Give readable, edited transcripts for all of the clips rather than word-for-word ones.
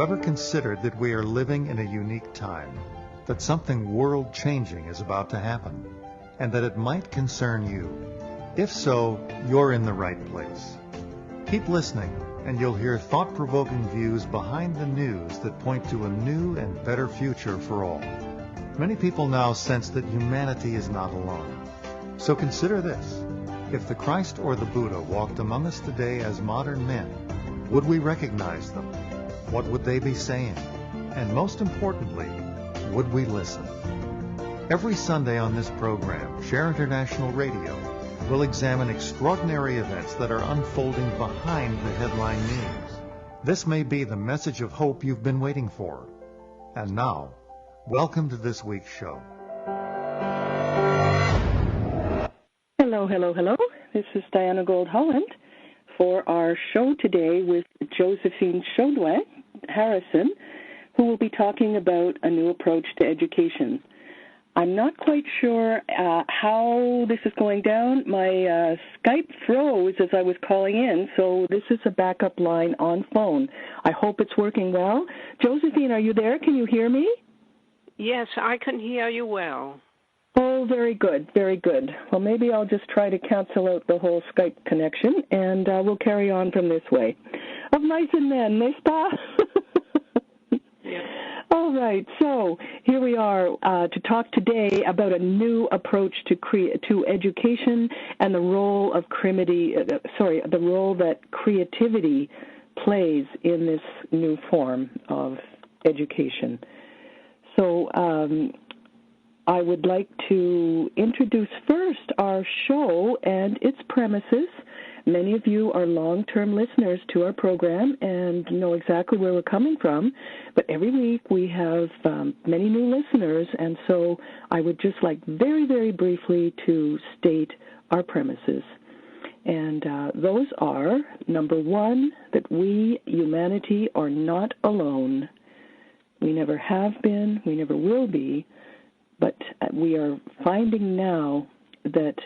ever considered that we are living in a unique time, that something world-changing is about to happen, and that it might concern you? If so, you're in the right place. Keep listening, and you'll hear thought-provoking views behind the news that point to a new and better future for all. Many people now sense that humanity is not alone. So consider this. If the Christ or the Buddha walked among us today as modern men, would we recognize them? What would they be saying? And most importantly, would we listen? Every Sunday on this program, Share International Radio will examine extraordinary events that are unfolding behind the headline news. This may be the message of hope you've been waiting for. And now, welcome to this week's show. Hello, hello, hello. This is Diana Gold-Holland for our show today with Josephine Chaudoin Harrison, who will be talking about a new approach to education. I'm not quite sure how this is going down. My Skype froze as I was calling in, so this is a backup line on phone. I hope it's working well. Josephine, are you there? Can you hear me? Yes, I can hear you well. Oh, very good, very good. Well, maybe I'll just try to cancel out the whole Skype connection, and we'll carry on from this way. Of mice and men, n'est-ce pas? Yeah. All right, so here we are to talk today about a new approach to education and the role of the role that creativity plays in this new form of education. So I would like to introduce first our show and its premises. Many of you are long-term listeners to our program and know exactly where we're coming from, but every week we have many new listeners, and so I would just like very, very briefly to state our premises. And those are, number one, that we, humanity, are not alone. We never have been, we never will be, but we are finding now that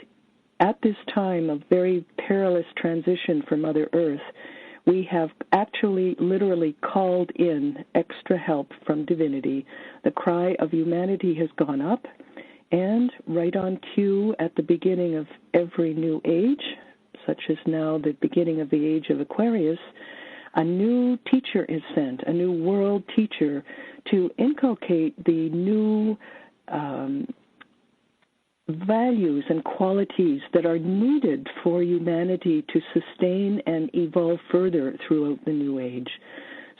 at this time of very perilous transition for Mother Earth, we have actually literally called in extra help from divinity. The cry of humanity has gone up, and right on cue at the beginning of every new age, such as now the beginning of the age of Aquarius, a new teacher is sent, a new world teacher, to inculcate the new values and qualities that are needed for humanity to sustain and evolve further throughout the new age.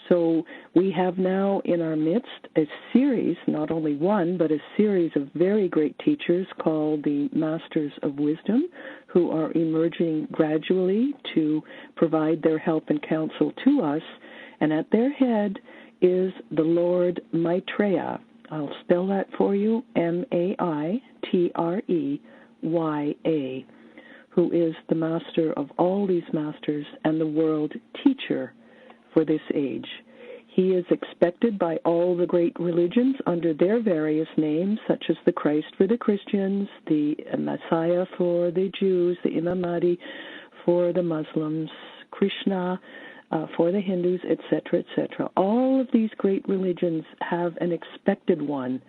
So we have now in our midst a series, not only one, but a series of very great teachers called the Masters of Wisdom, who are emerging gradually to provide their help and counsel to us. And at their head is the Lord Maitreya. I'll spell that for you, Maitreya, who is the master of all these masters and the world teacher for this age. He is expected by all the great religions under their various names, such as the Christ for the Christians, the Messiah for the Jews, the Imam Mahdi for the Muslims, Krishna for the Hindus, etc., etc. All of these great religions have an expected one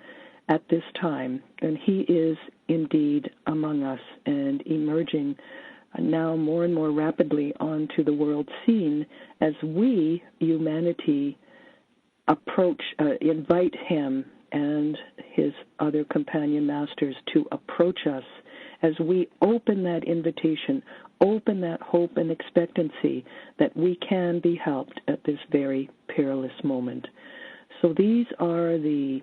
at this time, and he is indeed among us and emerging now more and more rapidly onto the world scene as we, humanity, invite him and his other companion masters to approach us as we open that invitation, open that hope and expectancy that we can be helped at this very perilous moment. So these are the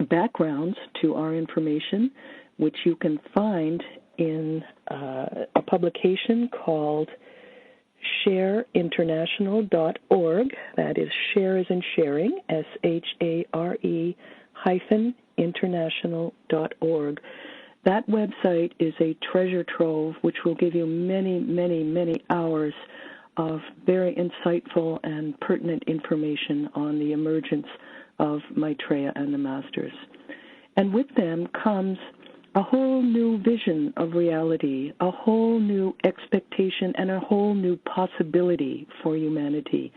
backgrounds to our information, which you can find in a publication called shareinternational.org. That is share as in sharing, SHARE-international.org. That website is a treasure trove which will give you many, many, many hours of very insightful and pertinent information on the emergence of Maitreya and the Masters. And with them comes a whole new vision of reality, a whole new expectation, and a whole new possibility for humanity.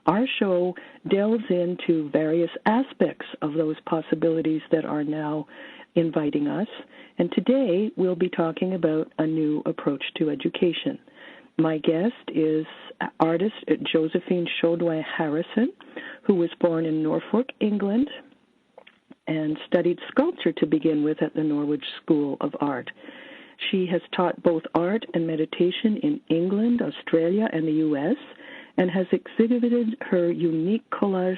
our show delves into various aspects of those possibilities that are now inviting us. And today we'll be talking about a new approach to education. My guest is artist Josephine Chaudoin Harrison, who was born in Norfolk, England, and studied sculpture to begin with at the Norwich School of Art. She has taught both art and meditation in England, Australia, and the U.S., and has exhibited her unique collage,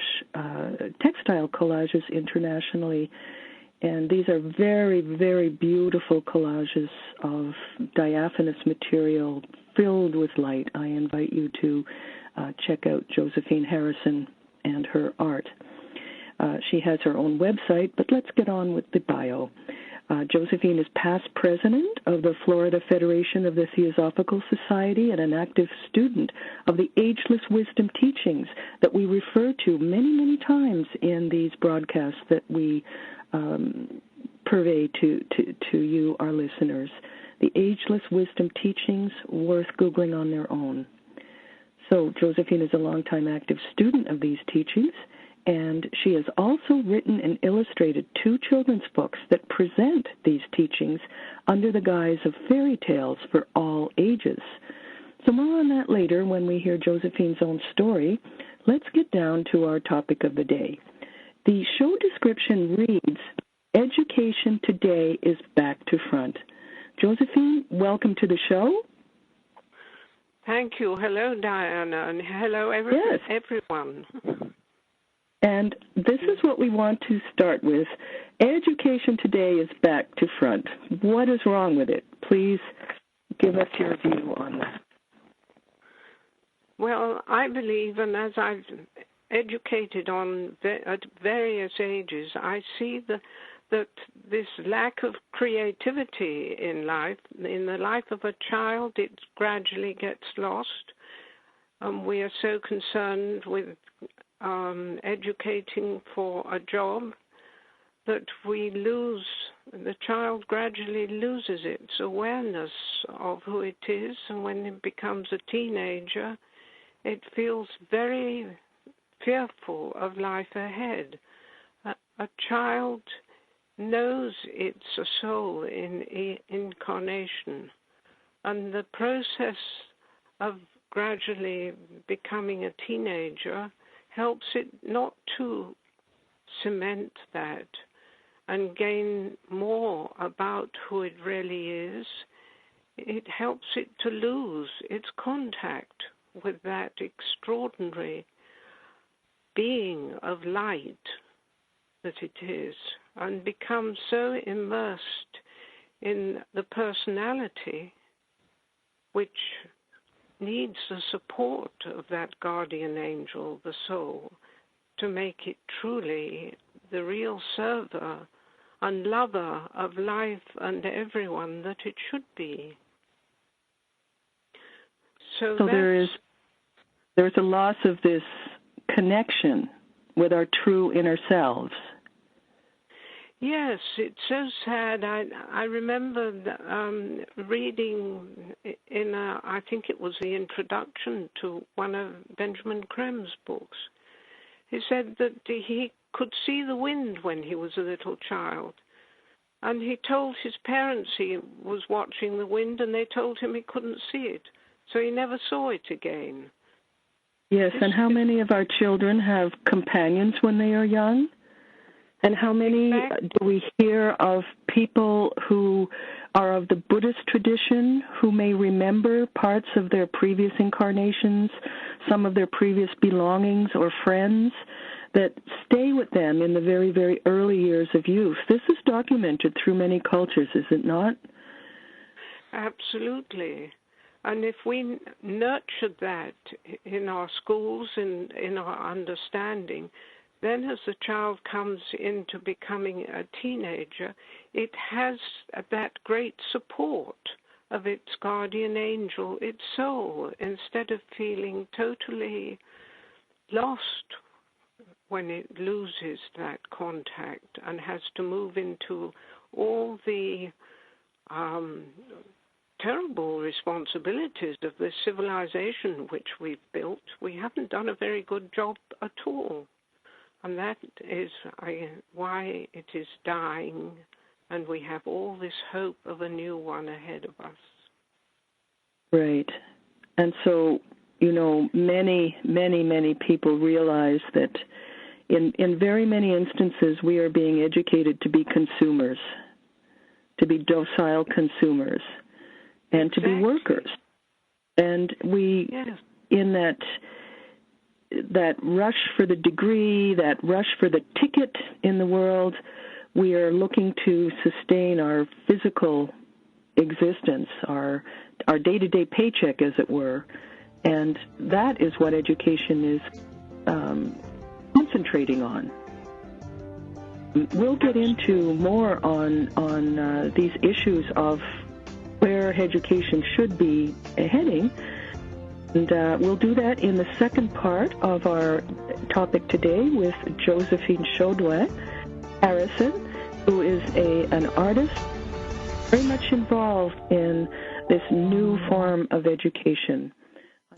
textile collages internationally. And these are very, very beautiful collages of diaphanous material filled with light. I invite you to check out Josephine Harrison and her art. She has her own website, but let's get on with the bio. Josephine is past president of the Florida Federation of the Theosophical Society and an active student of the Ageless Wisdom teachings that we refer to many, many times in these broadcasts that we purvey to you, our listeners. The Ageless Wisdom teachings, worth Googling on their own. So Josephine is a longtime active student of these teachings, and she has also written and illustrated 2 children's books that present these teachings under the guise of fairy tales for all ages. So more on that later when we hear Josephine's own story. Let's get down to our topic of the day. The show description reads, "Education today is back to front." Josephine, welcome to the show. Thank you. Hello, Diana, and hello, everyone. And this is what we want to start with. Education today is back to front. What is wrong with it? Please give us your view on that. Well, I believe, and as I've educated on at various ages, I see that this lack of creativity in life, in the life of a child, it gradually gets lost. We are so concerned with educating for a job that the child gradually loses its awareness of who it is, and when it becomes a teenager, it feels very fearful of life ahead. A child knows it's a soul in incarnation, and the process of gradually becoming a teenager helps it not to cement that and gain more about who it really is. It helps it to lose its contact with that extraordinary being of light that it is, and become so immersed in the personality which needs the support of that guardian angel, the soul, to make it truly the real server and lover of life and everyone that it should be. So there's a loss of this connection with our true inner selves. Yes, it's so sad. I remember reading in I think it was the introduction to one of Benjamin Creme's books. He said that he could see the wind when he was a little child. And he told his parents he was watching the wind, and they told him he couldn't see it. So he never saw it again. Yes, and how many of our children have companions when they are young? And how many do we hear of people who are of the Buddhist tradition who may remember parts of their previous incarnations, some of their previous belongings or friends that stay with them in the very, very early years of youth? This is documented through many cultures, is it not? Absolutely. And if we nurture that in our schools and in our understanding, then as the child comes into becoming a teenager, it has that great support of its guardian angel, its soul, instead of feeling totally lost when it loses that contact and has to move into all the terrible responsibilities of this civilization which we've built. We haven't done a very good job at all. And that is why it is dying, and we have all this hope of a new one ahead of us. Right. And so, many people realize that in very many instances we are being educated to be consumers, to be docile consumers, and to be workers. And we, in that rush for the degree, that rush for the ticket in the world, we are looking to sustain our physical existence, our day-to-day paycheck, as it were. And that is what education is concentrating on. We'll get into more on these issues of where education should be heading, and we'll do that in the second part of our topic today with Josephine Chaudoin Harrison, who is an artist very much involved in this new form of education.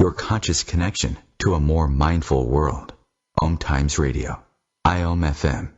Your conscious connection to a more mindful world. OMTimes Radio. IOM FM.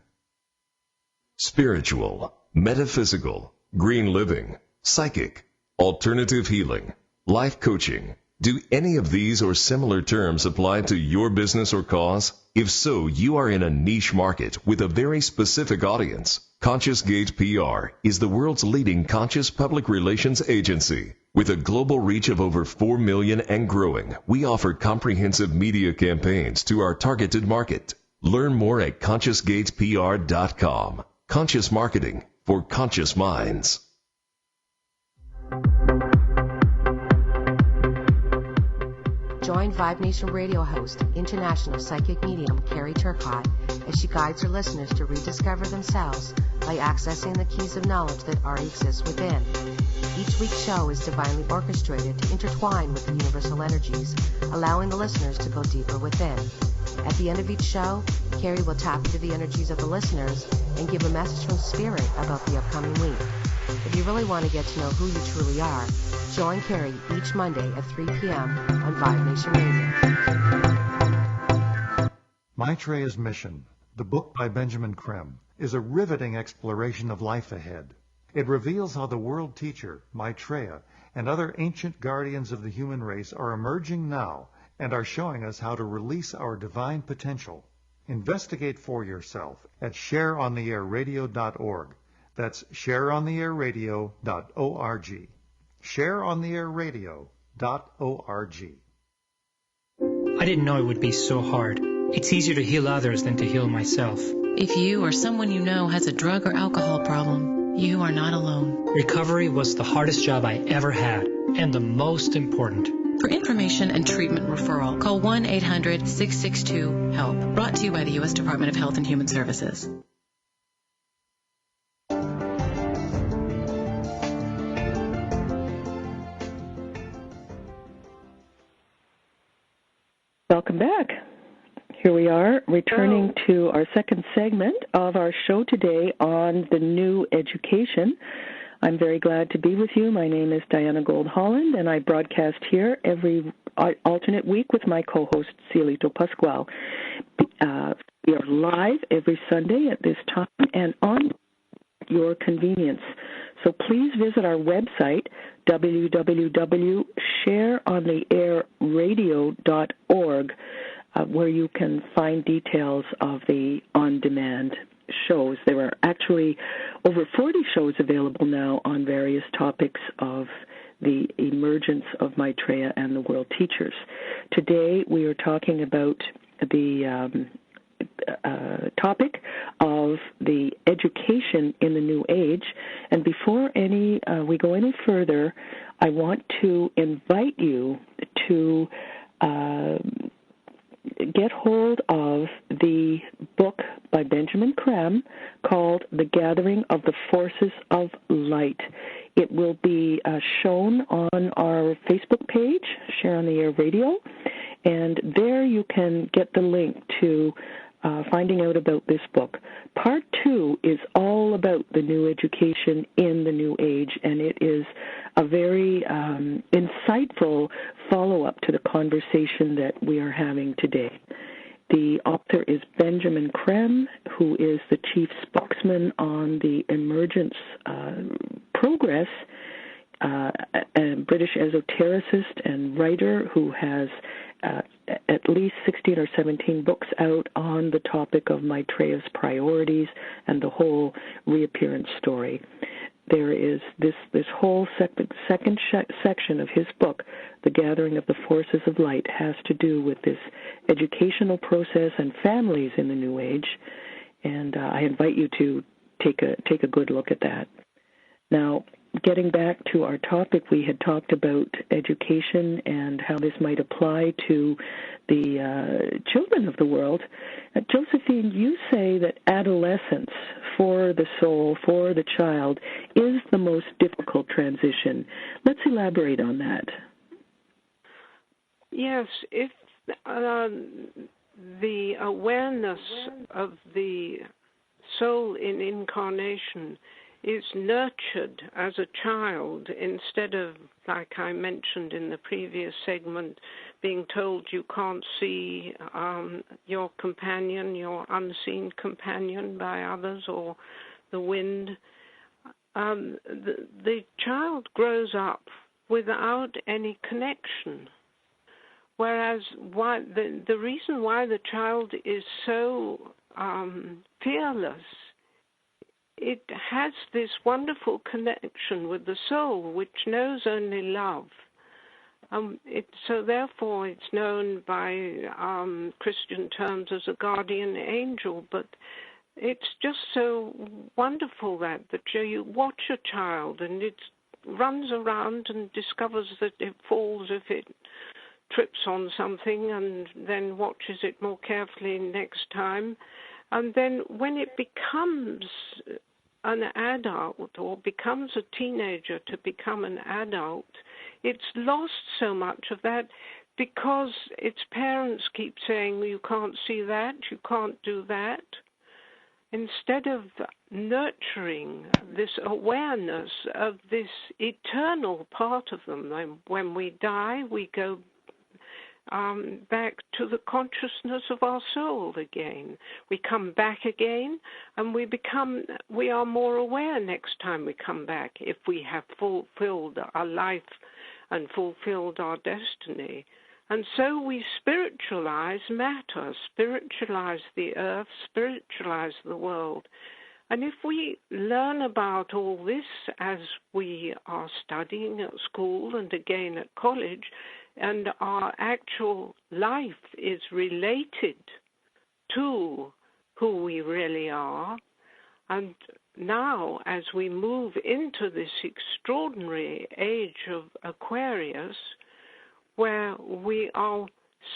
Spiritual, metaphysical, green living, psychic, alternative healing, life coaching. Do any of these or similar terms apply to your business or cause? If so, you are in a niche market with a very specific audience. Conscious Gate PR is the world's leading conscious public relations agency. With a global reach of over 4 million and growing, we offer comprehensive media campaigns to our targeted market. Learn more at ConsciousGatePR.com. Conscious marketing for conscious minds. Join Vibe Nation radio host, international psychic medium Carrie Turcotte, as she guides her listeners to rediscover themselves by accessing the keys of knowledge that already exist within. Each week's show is divinely orchestrated to intertwine with the universal energies, allowing the listeners to go deeper within. At the end of each show, Carrie will tap into the energies of the listeners and give a message from Spirit about the upcoming week. If you really want to get to know who you truly are, join Carrie each Monday at 3 p.m. on Vibe Nation Radio. Maitreya's Mission, the book by Benjamin Creme, is a riveting exploration of life ahead. It reveals how the world teacher, Maitreya, and other ancient guardians of the human race are emerging now and are showing us how to release our divine potential. Investigate for yourself at shareontheairradio.org. That's shareontheairradio.org. shareontheairradio.org. I didn't know it would be so hard. It's easier to heal others than to heal myself. If you or someone you know has a drug or alcohol problem, you are not alone. Recovery was the hardest job I ever had, and the most important. For information and treatment referral, call 1-800-662-HELP. Brought to you by the U.S. Department of Health and Human Services. Welcome back. Here we are, returning to our second segment of our show today on the new education. I'm very glad to be with you. My name is Diana Gold-Holland, and I broadcast here every alternate week with my co-host, Cielito Pascual. We are live every Sunday at this time and on your convenience. So please visit our website, www.shareontheairradio.org, where you can find details of the on-demand shows. There are actually over 40 shows available now on various topics of the emergence of Maitreya and the world teachers. Today we are talking about the topic of the education in the New Age. And before we go any further, I want to invite you to get hold of the book by Benjamin Creme called The Gathering of the Forces of Light. It will be shown on our Facebook page, Share on the Air Radio, and there you can get the link to finding out about this book. Part 2 is all about the new education in the New Age, and it is a very very insightful follow-up to the conversation that we are having today. The author is Benjamin Creme, who is the chief spokesman on the Emergence Progress, a British esotericist and writer who has at least 16 or 17 books out on the topic of Maitreya's priorities and the whole reappearance story. There is this whole second section of his book, The Gathering of the Forces of Light, has to do with this educational process and families in the New Age, and I invite you to take a good look at that. Now, getting back to our topic, we had talked about education and how this might apply to the children of the world. Josephine, you say that adolescence for the soul, for the child, is the most difficult transition. Let's elaborate on that. Yes, if the awareness of the soul in incarnation is nurtured as a child instead of, like I mentioned in the previous segment, being told you can't see your companion, your unseen companion by others, or the wind. The child grows up without any connection. Whereas the reason why the child is so fearless, it has this wonderful connection with the soul, which knows only love. So therefore it's known by Christian terms as a guardian angel, but it's just so wonderful that you watch a child and it runs around and discovers that it falls if it trips on something, and then watches it more carefully next time. And then when it becomes an adult or becomes a teenager to become an adult, it's lost so much of that because its parents keep saying, well, you can't see that, you can't do that. Instead of nurturing this awareness of this eternal part of them, when we die, we go back to the consciousness of our soul again. We come back again, and we are more aware next time we come back if we have fulfilled our life and fulfilled our destiny. And so we spiritualize matter, spiritualize the earth, spiritualize the world. And if we learn about all this as we are studying at school and again at college, and our actual life is related to who we really are, and now as we move into this extraordinary age of Aquarius, where we are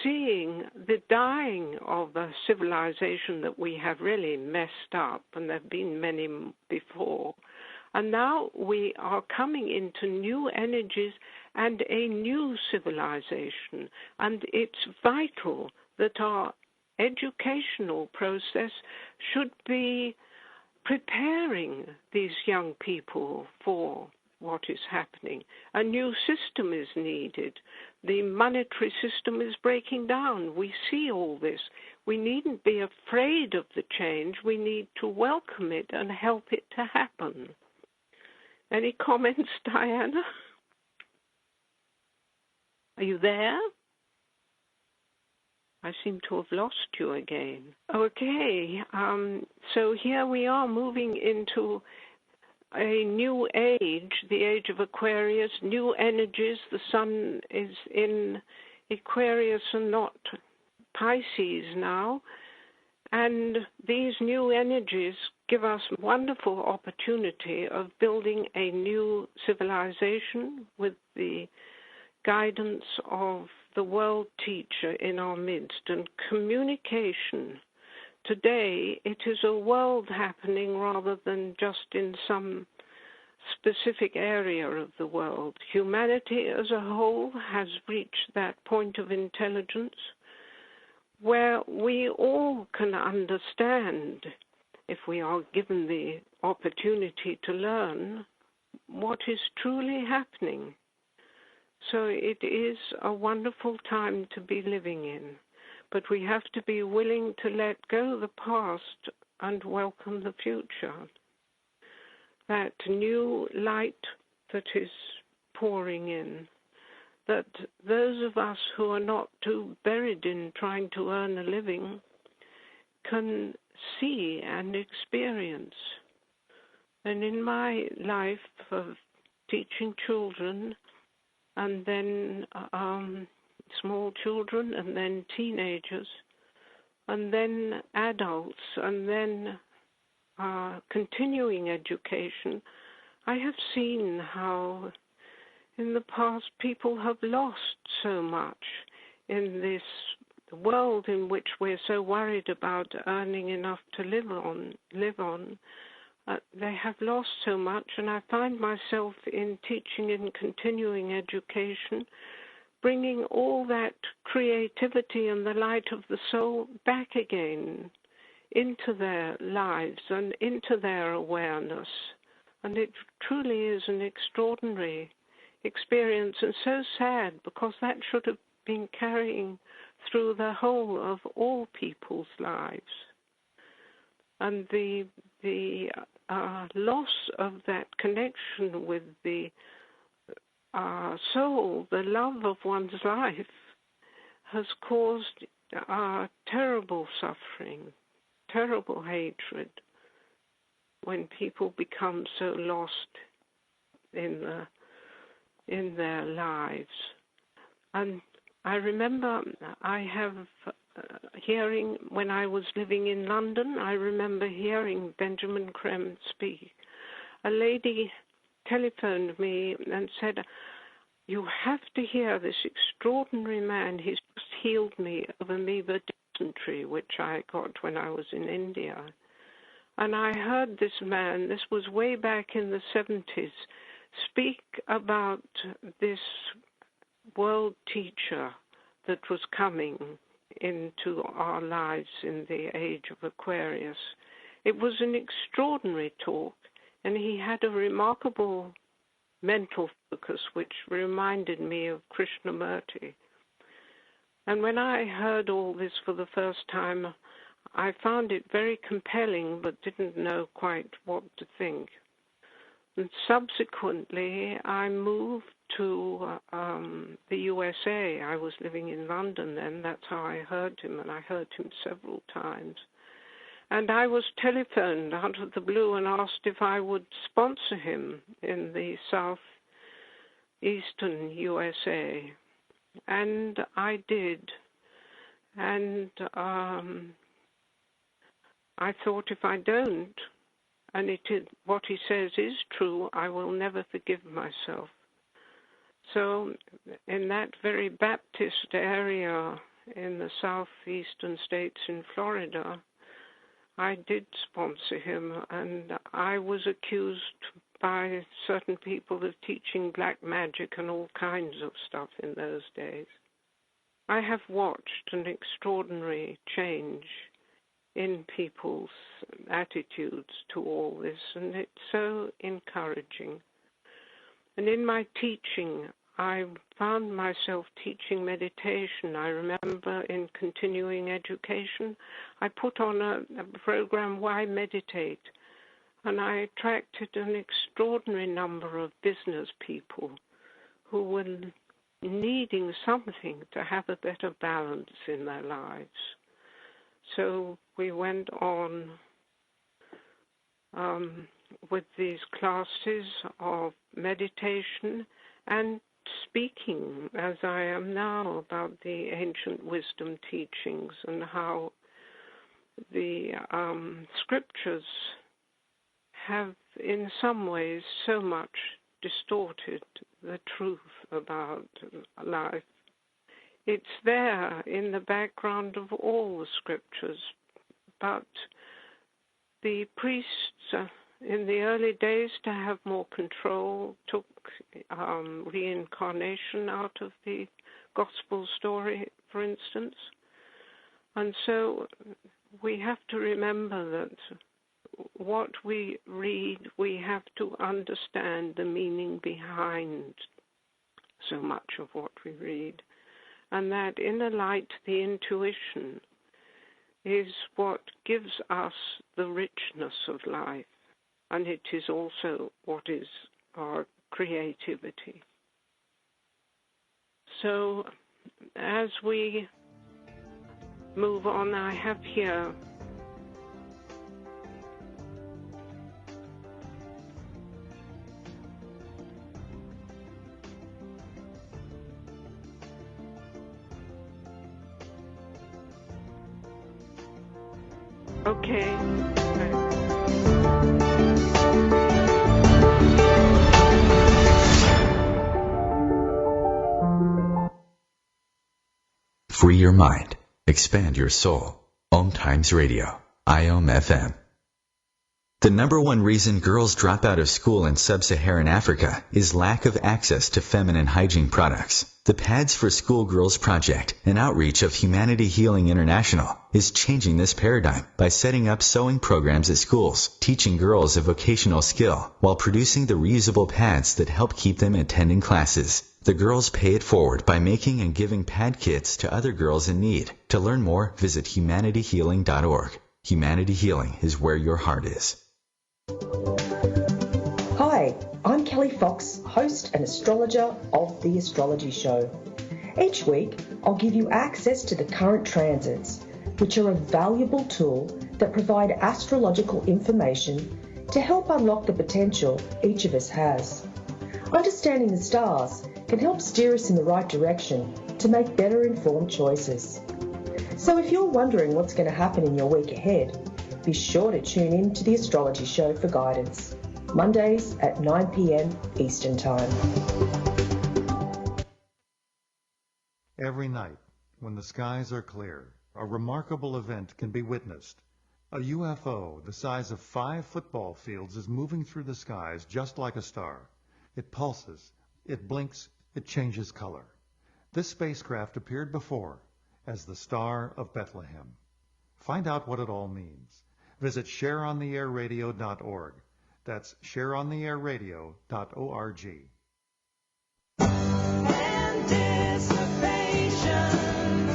seeing the dying of a civilization that we have really messed up, and there have been many before, and now we are coming into new energies and a new civilization. And it's vital that our educational process should be preparing these young people for what is happening. A new system is needed. The monetary system is breaking down. We see all this. We needn't be afraid of the change. We need to welcome it and help it to happen. Any comments, Diana? Are you there? I seem to have lost you again. Okay, so here we are moving into a new age, the age of Aquarius, new energies. The sun is in Aquarius and not Pisces now. And these new energies give us wonderful opportunity of building a new civilization with the guidance of the world teacher in our midst. And communication, today it is a world happening rather than just in some specific area of the world. Humanity as a whole has reached that point of intelligence where we all can understand, if we are given the opportunity to learn, what is truly happening. So it is a wonderful time to be living in, but we have to be willing to let go the past and welcome the future. That new light that is pouring in, that those of us who are not too buried in trying to earn a living can see and experience. And in my life of teaching children, and then small children, and then teenagers, and then adults, and then continuing education, I have seen how in the past people have lost so much in this world in which we're so worried about earning enough to live on. They have lost so much, and I find myself in teaching and continuing education, bringing all that creativity and the light of the soul back again into their lives and into their awareness. And it truly is an extraordinary experience, and so sad, because that should have been carrying through the whole of all people's lives. And the loss of that connection with the soul, the love of one's life, has caused terrible suffering, terrible hatred, when people become so lost in their lives. And I remember I have hearing, when I was living in London, I remember hearing Benjamin Creme speak. A lady telephoned me and said, "You have to hear this extraordinary man. He's just healed me of amoeba dysentery, which I got when I was in India." And I heard this man, this was way back in the 70s, speak about this world teacher that was coming into our lives in the age of Aquarius. It was an extraordinary talk, and he had a remarkable mental focus, which reminded me of Krishnamurti. And when I heard all this for the first time, I found it very compelling, but didn't know quite what to think. And subsequently, I moved to the USA. I was living in London then. That's how I heard him, and I heard him several times. And I was telephoned out of the blue and asked if I would sponsor him in the southeastern USA. And I did. And I thought, if I don't, and what he says is true, I will never forgive myself. So in that very Baptist area in the southeastern states in Florida, I did sponsor him, and I was accused by certain people of teaching black magic and all kinds of stuff in those days. I have watched an extraordinary change in people's attitudes to all this, and it's so encouraging. And in my teaching, I found myself teaching meditation. I remember in continuing education, I put on a program, Why Meditate? And I attracted an extraordinary number of business people who were needing something to have a better balance in their lives. So we went on with these classes of meditation and speaking, as I am now, about the ancient wisdom teachings and how the scriptures have in some ways so much distorted the truth about life. It's there in the background of all the scriptures, but the priests in the early days, to have more control, took reincarnation out of the gospel story, for instance. And so we have to remember that what we read, we have to understand the meaning behind so much of what we read. And that inner light, the intuition, is what gives us the richness of life. And it is also what is our creativity. So as we move on, I have here Free your mind. Expand your soul. OMTimes Radio. IOM FM. The number one reason girls drop out of school in sub-Saharan Africa is lack of access to feminine hygiene products. The Pads for Schoolgirls Project, an outreach of Humanity Healing International, is changing this paradigm by setting up sewing programs at schools, teaching girls a vocational skill, while producing the reusable pads that help keep them attending classes. The girls pay it forward by making and giving pad kits to other girls in need. To learn more, visit humanityhealing.org. Humanity Healing is where your heart is. Hi, I'm Kelly Fox, host and astrologer of The Astrology Show. Each week, I'll give you access to the current transits, which are a valuable tool that provide astrological information to help unlock the potential each of us has. Understanding the stars can help steer us in the right direction to make better informed choices. So if you're wondering what's going to happen in your week ahead, be sure to tune in to The Astrology Show for guidance, Mondays at 9 p.m. Eastern Time. Every night, when the skies are clear, a remarkable event can be witnessed. A UFO the size of 5 football fields is moving through the skies just like a star. It pulses, it blinks, it changes color. This spacecraft appeared before as the Star of Bethlehem. Find out what it all means. Visit shareontheairradio.org. That's shareontheairradio.org.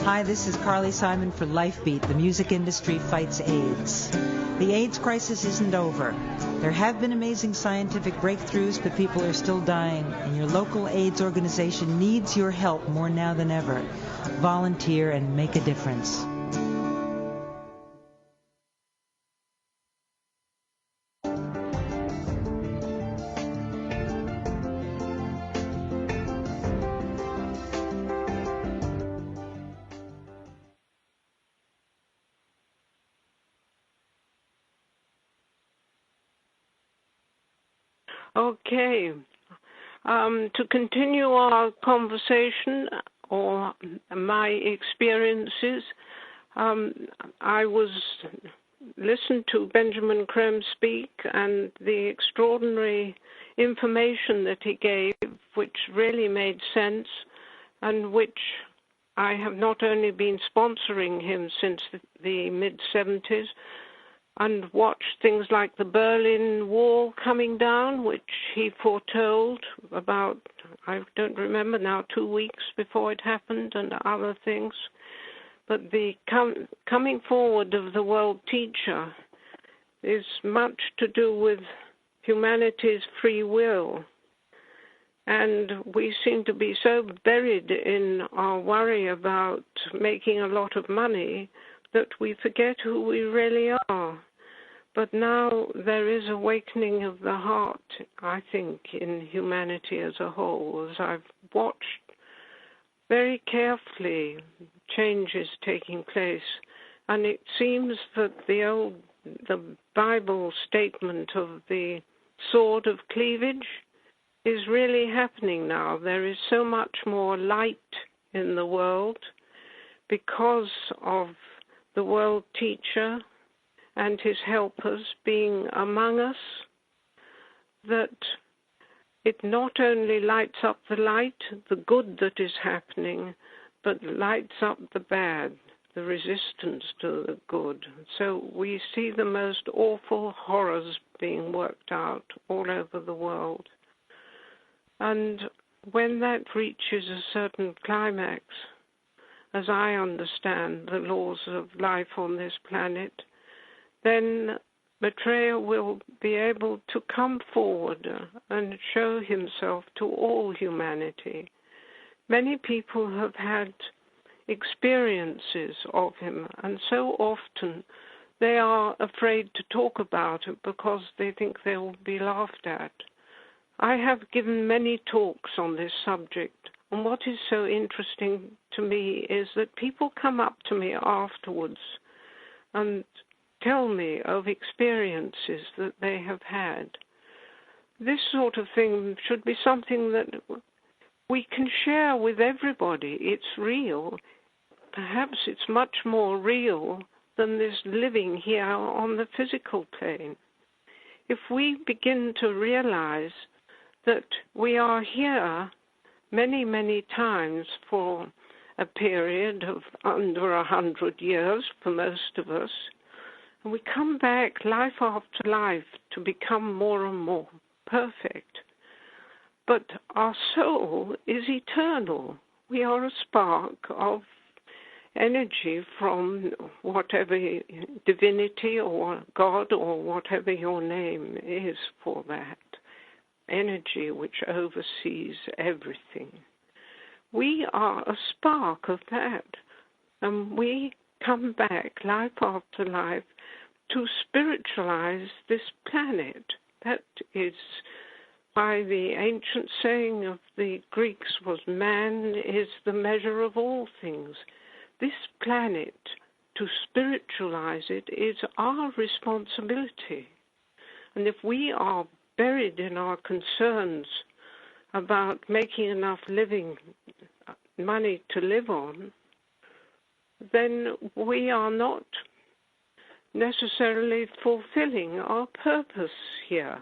Hi, this is Carly Simon for Lifebeat. The music industry fights AIDS. The AIDS crisis isn't over. There have been amazing scientific breakthroughs, but people are still dying, and your local AIDS organization needs your help more now than ever. Volunteer and make a difference. Okay. To continue our conversation or my experiences, I listened to Benjamin Creme speak and the extraordinary information that he gave, which really made sense, and which I have not only been sponsoring him since the mid-70s, and watched things like the Berlin Wall coming down, which he foretold about, I don't remember now, 2 weeks before it happened, and other things. But the coming forward of the world teacher is much to do with humanity's free will. And we seem to be so buried in our worry about making a lot of money that we forget who we really are. But now there is awakening of the heart, I think, in humanity as a whole, as I've watched very carefully changes taking place. And it seems that the Bible statement of the sword of cleavage is really happening now. There is so much more light in the world because of the world teacher and his helpers being among us, that it not only lights up the light, the good that is happening, but lights up the bad, the resistance to the good. So we see the most awful horrors being worked out all over the world. And when that reaches a certain climax, as I understand the laws of life on this planet, then Maitreya will be able to come forward and show himself to all humanity. Many people have had experiences of him, and so often they are afraid to talk about it because they think they will be laughed at. I have given many talks on this subject, and what is so interesting to me is that people come up to me afterwards and tell me of experiences that they have had. This sort of thing should be something that we can share with everybody. It's real. Perhaps it's much more real than this living here on the physical plane. If we begin to realize that we are here many, many times for a period of under 100 years for most of us, and we come back life after life to become more and more perfect. But our soul is eternal. We are a spark of energy from whatever divinity or God or whatever your name is for that. Energy which oversees everything. We are a spark of that, and we come back life after life to spiritualize this planet. That is why the ancient saying of the Greeks was, man is the measure of all things. This planet, to spiritualize it, is our responsibility. And if we are buried in our concerns about making enough money to live on, then we are not necessarily fulfilling our purpose here.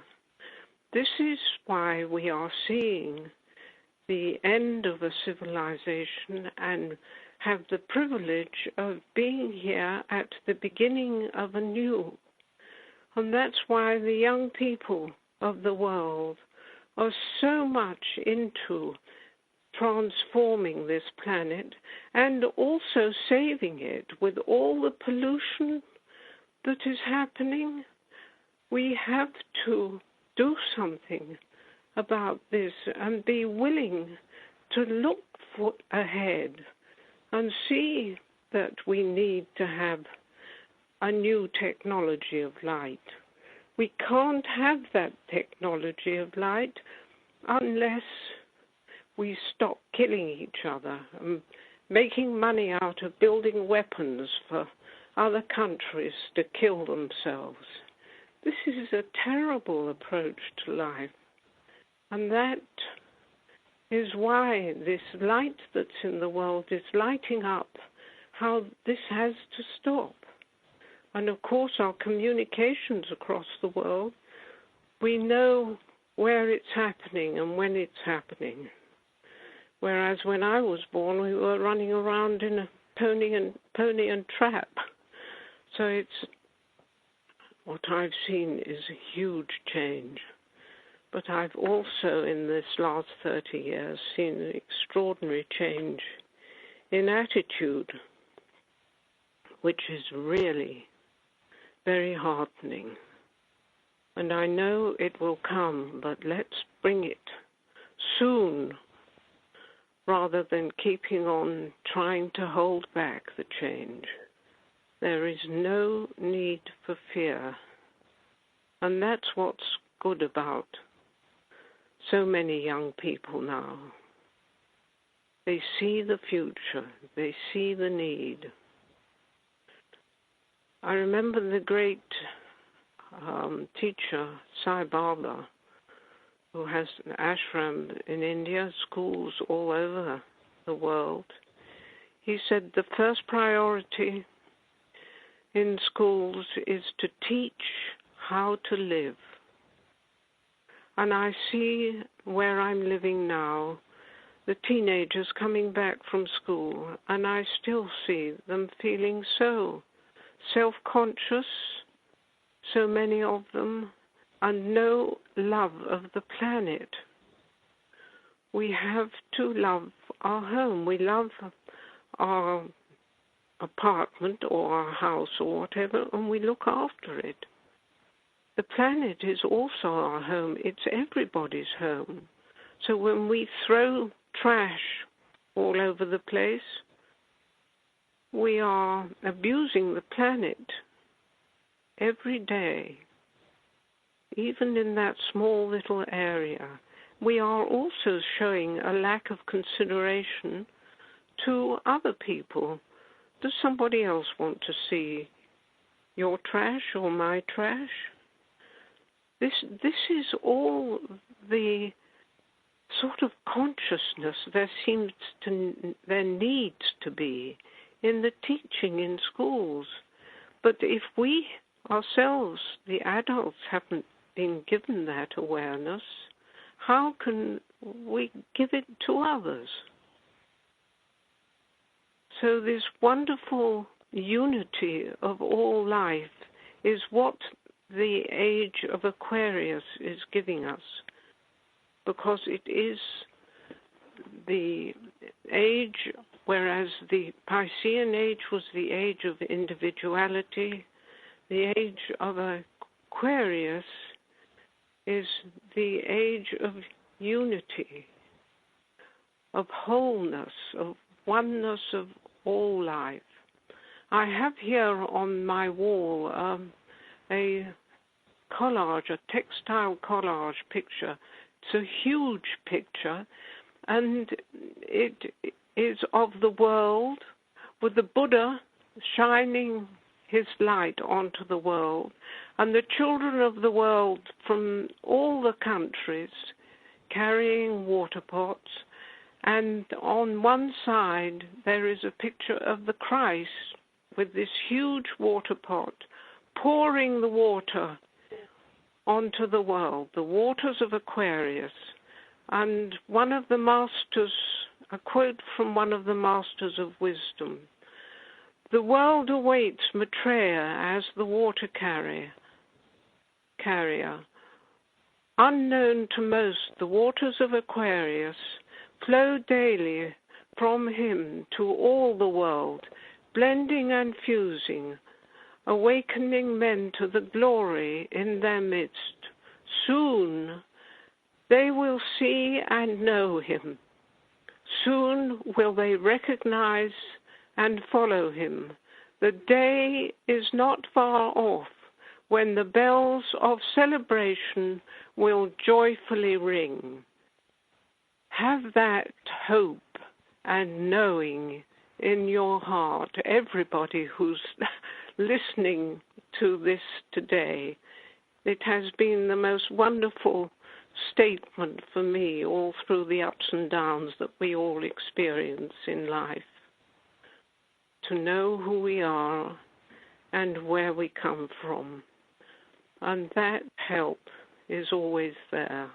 This is why we are seeing the end of a civilization and have the privilege of being here at the beginning of a new. And that's why the young people of the world are so much into transforming this planet and also saving it with all the pollution that is happening. We have to do something about this and be willing to look ahead and see that we need to have a new technology of light. We can't have that technology of light unless we stop killing each other and making money out of building weapons for other countries to kill themselves. This is a terrible approach to life. And that is why this light that's in the world is lighting up how this has to stop. And of course, our communications across the world, we know where it's happening and when it's happening. Whereas when I was born, we were running around in a pony and trap. So what I've seen is a huge change. But I've also, in this last 30 years, seen an extraordinary change in attitude, which is really very heartening. And I know it will come, but let's bring it soon, rather than keeping on trying to hold back the change. There is no need for fear. And that's what's good about so many young people now. They see the future. They see the need. I remember the great teacher, Sai Baba, who has an ashram in India, schools all over the world. He said the first priority in schools is to teach how to live. And I see where I'm living now, the teenagers coming back from school, and I still see them feeling so self-conscious, so many of them, and no love of the planet. we have to love our home. We love our apartment or our house or whatever, and we look after it. The planet is also our home. It's everybody's home. So when we throw trash all over the place, we are abusing the planet every day, even in that small little area. We are also showing a lack of consideration to other people. Does somebody else want to see your trash or my trash? This is all the sort of consciousness there needs to be in the teaching in schools. But if we ourselves, the adults, haven't been given that awareness, how can we give it to others? So this wonderful unity of all life is what the age of Aquarius is giving us, because it is the age, whereas the Piscean age was the age of individuality, the age of Aquarius is the age of unity, of wholeness, of oneness of all life. I have here on my wall a collage, a textile collage picture. It's a huge picture, and it is of the world with the Buddha shining his light onto the world, and the children of the world from all the countries carrying water pots. And on one side there is a picture of the Christ with this huge water pot pouring the water onto the world, the waters of Aquarius. And one of the masters, a quote from one of the masters of wisdom: "The world awaits Maitreya as the water carrier. Unknown to most, the waters of Aquarius flow daily from him to all the world, blending and fusing, awakening men to the glory in their midst. Soon they will see and know him. Soon will they recognize and follow him. The day is not far off when the bells of celebration will joyfully ring." Have that hope and knowing in your heart, everybody who's listening to this today. It has been the most wonderful statement for me all through the ups and downs that we all experience in life. To know who we are and where we come from. And that help is always there.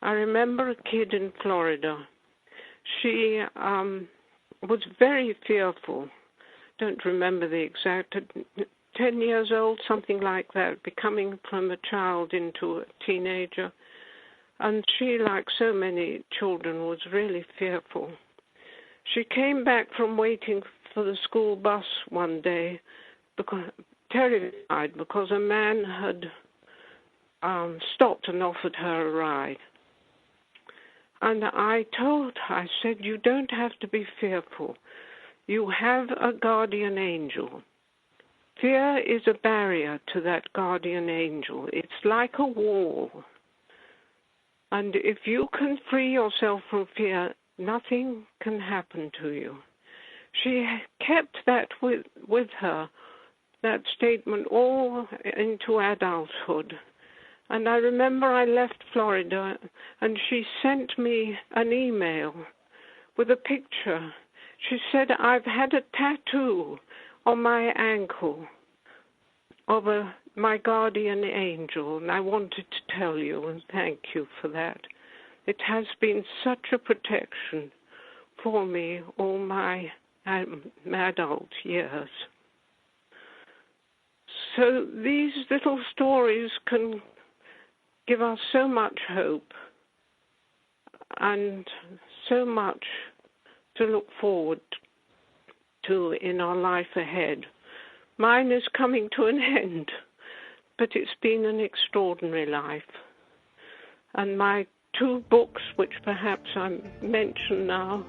I remember a kid in Florida. She was very fearful. Don't remember the exact, 10 years old, something like that, becoming from a child into a teenager. And she, like so many children, was really fearful. She came back from waiting for the school bus one day, terrified because a man had stopped and offered her a ride. And I told her, I said, "You don't have to be fearful. You have a guardian angel. Fear is a barrier to that guardian angel. It's like a wall. And if you can free yourself from fear, nothing can happen to you." She kept that with her, that statement, all into adulthood. And I remember I left Florida, and she sent me an email with a picture. She said, "I've had a tattoo on my ankle of my guardian angel, and I wanted to tell you and thank you for that. It has been such a protection for me all my adult years." So these little stories can give us so much hope. and so much to look forward to in our life ahead. Mine is coming to an end, but it's been an extraordinary life. And my 2 books, which perhaps I mention now,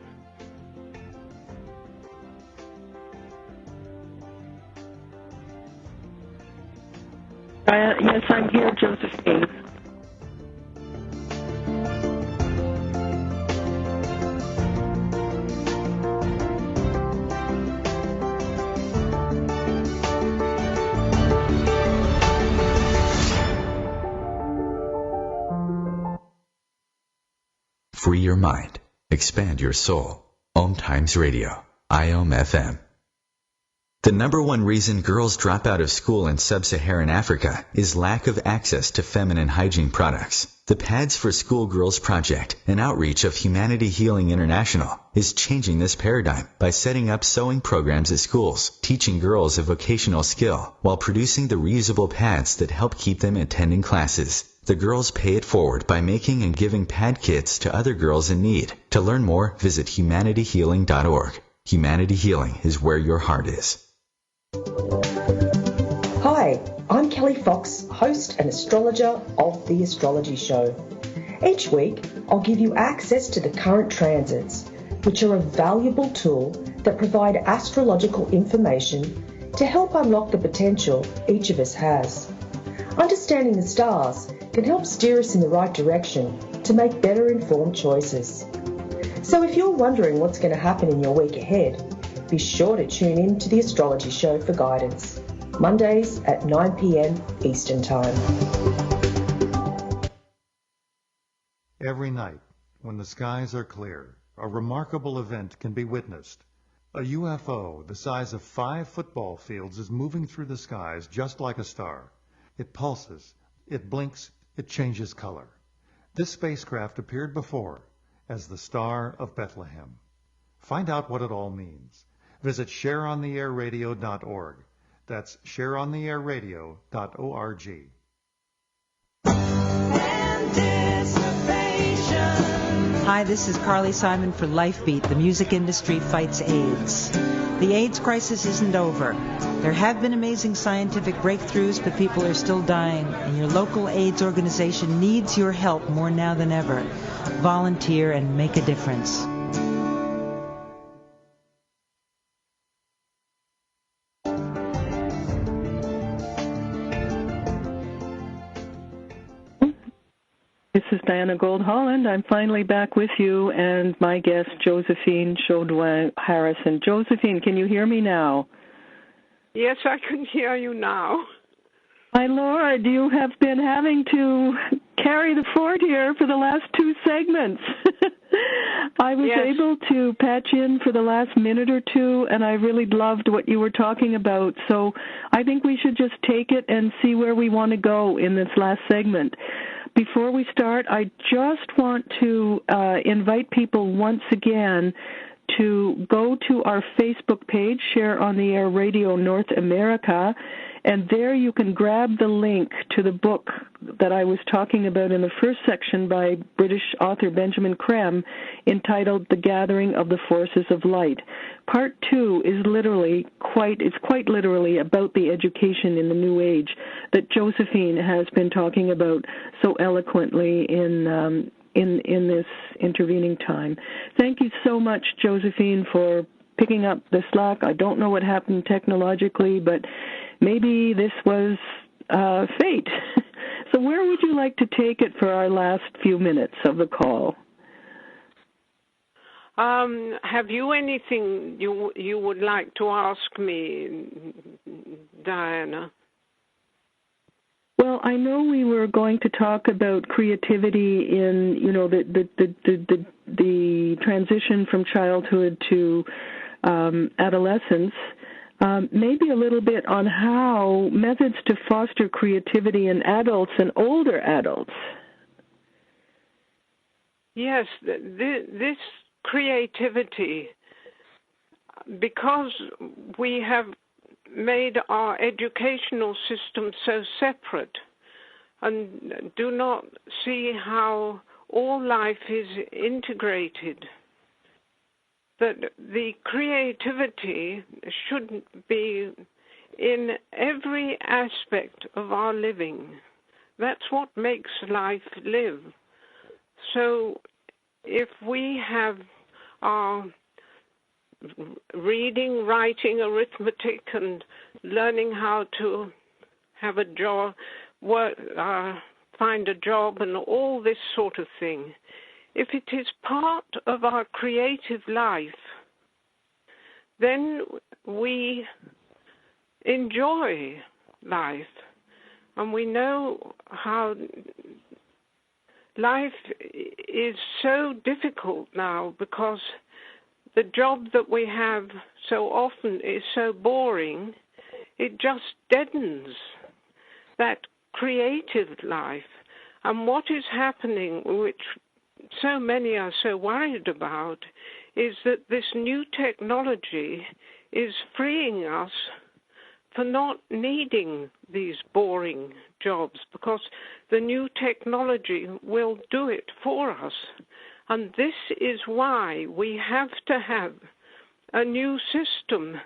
yes, I'm here, Josephine. Free your mind. Expand your soul. OMTimes Radio. IOM FM. The number one reason girls drop out of school in sub-Saharan Africa is lack of access to feminine hygiene products. The Pads for Schoolgirls Project, an outreach of Humanity Healing International, is changing this paradigm by setting up sewing programs at schools, teaching girls a vocational skill, while producing the reusable pads that help keep them attending classes. The girls pay it forward by making and giving pad kits to other girls in need. To learn more, visit humanityhealing.org. Humanity Healing is where your heart is. Hi, I'm Kelly Fox, host and astrologer of The Astrology Show. Each week, I'll give you access to the current transits, which are a valuable tool that provide astrological information to help unlock the potential each of us has. Understanding the stars can help steer us in the right direction to make better informed choices. So if you're wondering what's going to happen in your week ahead, be sure to tune in to The Astrology Show for guidance, Mondays at 9 p.m. Eastern Time. Every night, when the skies are clear, a remarkable event can be witnessed. A UFO the size of 5 football fields is moving through the skies just like a star. It pulses, it blinks, it changes color. This spacecraft appeared before as the Star of Bethlehem. Find out what it all means. Visit shareontheairradio.org. That's shareontheairradio.org. Hi, this is Carly Simon for LifeBeat. The music industry fights AIDS. The AIDS crisis isn't over. There have been amazing scientific breakthroughs, but people are still dying, and your local AIDS organization needs your help more now than ever. Volunteer and make a difference. This is Diana Gold-Holland. I'm finally back with you and my guest, Josephine Chaudoin Harrison. Josephine, can you hear me now? Yes, I can hear you now. My Lord, you have been having to carry the fort here for the last 2 segments. I was able to patch in for the last minute or 2, and I really loved what you were talking about. So I think we should just take it and see where we want to go in this last segment. Before we start, I just want to invite people once again to go to our Facebook page, Share on the Air Radio North America, and there you can grab the link to the book that I was talking about in the first section by British author Benjamin Creme, entitled The Gathering of the Forces of Light. Part 2 is quite literally about the education in the New Age that Josephine has been talking about so eloquently in this intervening time. Thank you so much, Josephine, for picking up the slack. I don't know what happened technologically, but maybe this was fate. So where would you like to take it for our last few minutes of the call? Have you anything you would like to ask me, Diana? Well, I know we were going to talk about creativity in, the transition from childhood to adolescence. Maybe a little bit on how methods to foster creativity in adults and older adults. Yes, this creativity, because we have made our educational system so separate and do not see how all life is integrated, that the creativity should be in every aspect of our living. That's what makes life live. So if we have our reading, writing, arithmetic, and learning how to have a job, find a job, and all this sort of thing, if it is part of our creative life, then we enjoy life. And we know how life is so difficult now because the job that we have so often is so boring, it just deadens that creative life. And what is happening, which so many are so worried about, is that this new technology is freeing us for not needing these boring jobs, because the new technology will do it for us. And this is why we have to have a new system,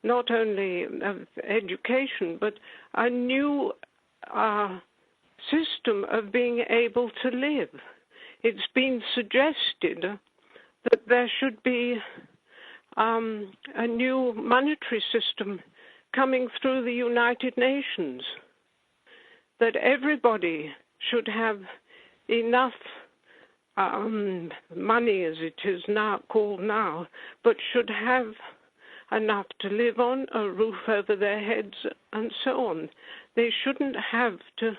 not only of education, but a new system of being able to live. It's been suggested that there should be a new monetary system coming through the United Nations, that everybody should have enough money, as it is now called now, but should have enough to live on, a roof over their heads, and so on. They shouldn't have to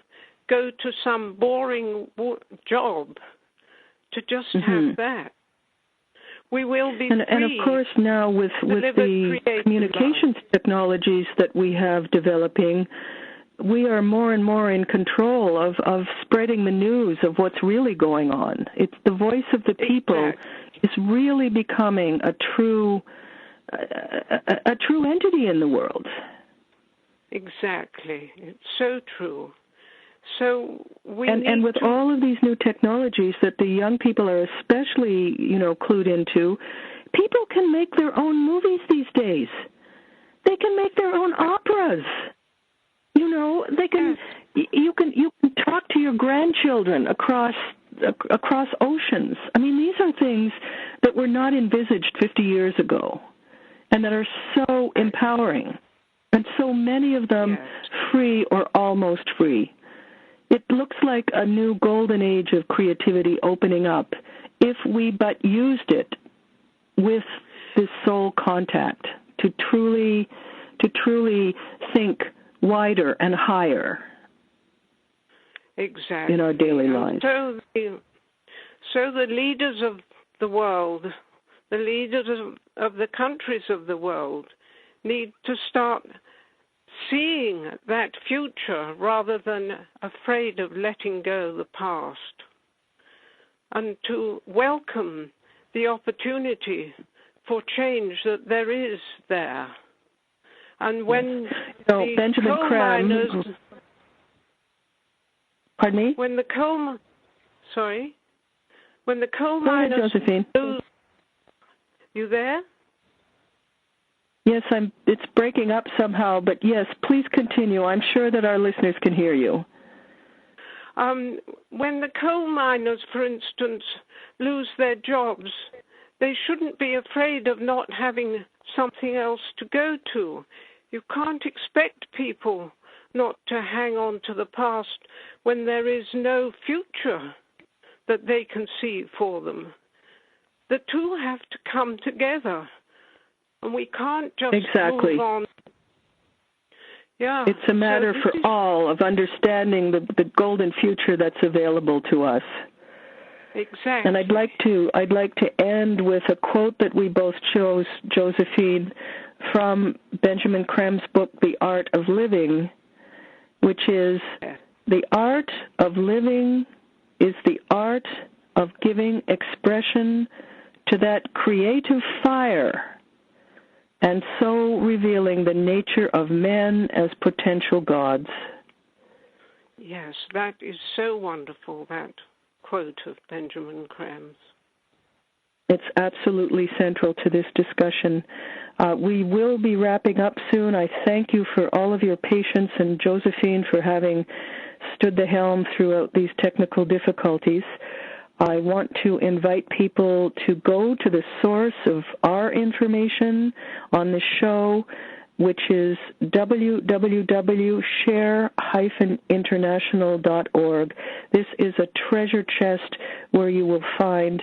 go to some boring job to just have that. We will be free. And of course now with the communications technologies that we have developing, we are more and more in control of spreading the news of what's really going on. It's the voice of the people is really becoming a true entity in the world. Exactly. It's so true. So and with all of these new technologies that the young people are especially, clued into, people can make their own movies these days. They can make their own operas. They can. You can talk to your grandchildren across oceans. I mean, these are things that were not envisaged 50 years ago, and that are so empowering, and so many of them free or almost free. It looks like a new golden age of creativity opening up if we but used it with this soul contact to truly think wider and higher. Exactly. In our daily lives. So the leaders of the world, the leaders of the countries of the world need to start seeing that future rather than afraid of letting go the past, and to welcome the opportunity for change that there is there. And when Benjamin Creme, pardon me? When the coal miners, ahead, Josephine. You there? Yes, it's breaking up somehow, but yes, please continue. I'm sure that our listeners can hear you. When the coal miners, for instance, lose their jobs, they shouldn't be afraid of not having something else to go to. You can't expect people not to hang on to the past when there is no future that they can see for them. The two have to come together. And we can't just move on. Yeah, it's a matter for all of understanding the golden future that's available to us. Exactly. And I'd like to end with a quote that we both chose, Josephine, from Benjamin Creme's book, The Art of Living, which is, the art of living is the art of giving expression to that creative fire, and so revealing the nature of men as potential gods. Yes, that is so wonderful, that. quote of Benjamin Creme's. It's absolutely central to this discussion. We will be wrapping up soon. I thank you for all of your patience, and Josephine for having stood the helm throughout these technical difficulties. I want to invite people to go to the source of our information on the show, which is www.share-international.org. This is a treasure chest where you will find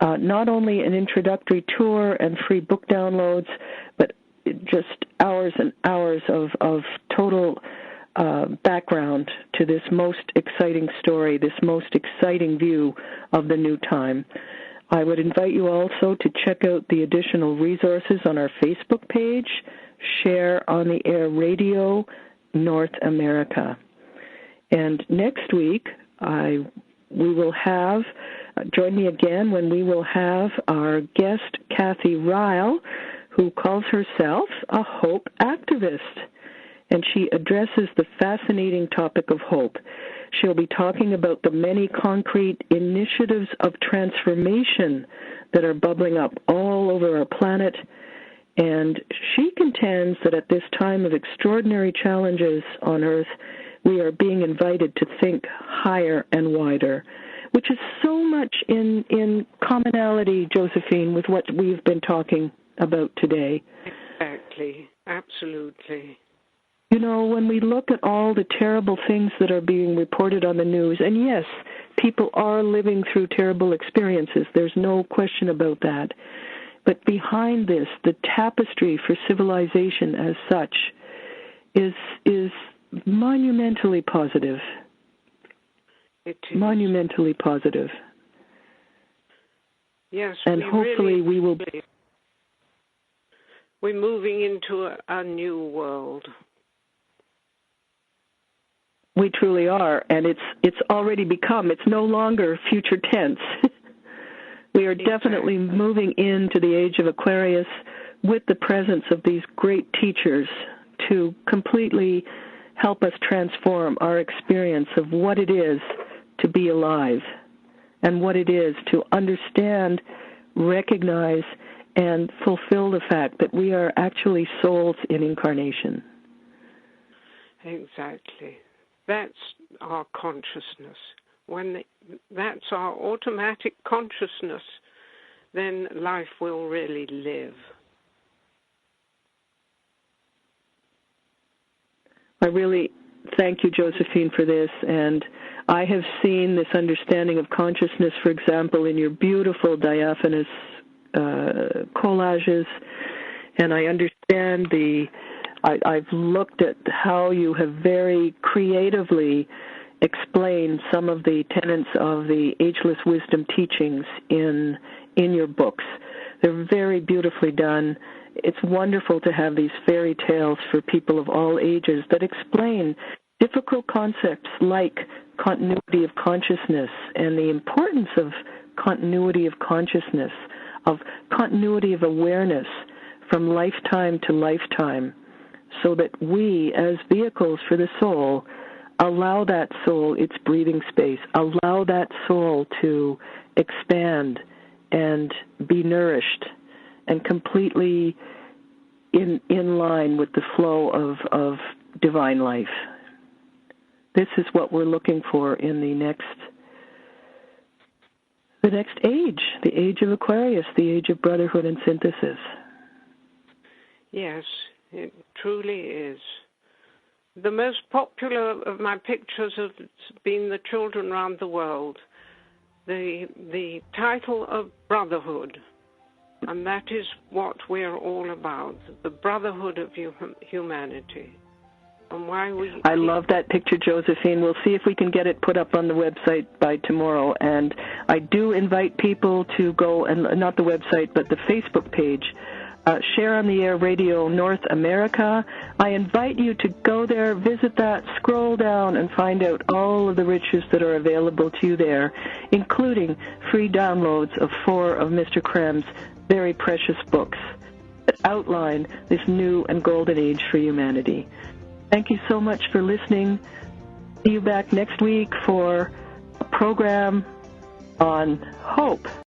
not only an introductory tour and free book downloads, but just hours and hours of total background to this most exciting story, this most exciting view of the new time. I would invite you also to check out the additional resources on our Facebook page, Share on the Air Radio North America. And next week, we will have, join me again when we will have our guest, Kathy Ryle, who calls herself a hope activist. And she addresses the fascinating topic of hope. She'll be talking about the many concrete initiatives of transformation that are bubbling up all over our planet. And she contends that at this time of extraordinary challenges on Earth, we are being invited to think higher and wider, which is so much in commonality, Josephine, with what we've been talking about today. Exactly. Absolutely. You know, when we look at all the terrible things that are being reported on the news, and yes, people are living through terrible experiences, there's no question about that. But behind this, the tapestry for civilization as such is monumentally positive. It is. Monumentally positive. Yes, and hopefully we will. We're moving into a new world. We truly are, and it's already become. It's no longer future tense. We are definitely moving into the age of Aquarius with the presence of these great teachers to completely help us transform our experience of what it is to be alive and what it is to understand, recognize, and fulfill the fact that we are actually souls in incarnation. Exactly. That's our consciousness. When that's our automatic consciousness, then life will really live. I really thank you, Josephine, for this. And I have seen this understanding of consciousness, for example, in your beautiful diaphanous collages. And I understand I've looked at how you have very creatively explained some of the tenets of the ageless wisdom teachings in your books. They're very beautifully done. It's wonderful to have these fairy tales for people of all ages that explain difficult concepts like continuity of consciousness and the importance of continuity of consciousness, of continuity of awareness from lifetime to lifetime, so that we, as vehicles for the soul, allow that soul its breathing space, allow that soul to expand and be nourished and completely in line with the flow of divine life. This is what we're looking for in the next age, the age of Aquarius, the age of brotherhood and synthesis. Yes, it truly is. The most popular of my pictures have been the children around the world. The title of brotherhood, and that is what we're all about, the brotherhood of humanity. And why I love that picture, Josephine. We'll see if we can get it put up on the website by tomorrow. And I do invite people to go, and not the website, but the Facebook page, Share on the Air Radio North America. I invite you to go there, visit that, scroll down, and find out all of the riches that are available to you there, including free downloads of 4 of Mr. Creme's very precious books that outline this new and golden age for humanity. Thank you so much for listening. See you back next week for a program on hope.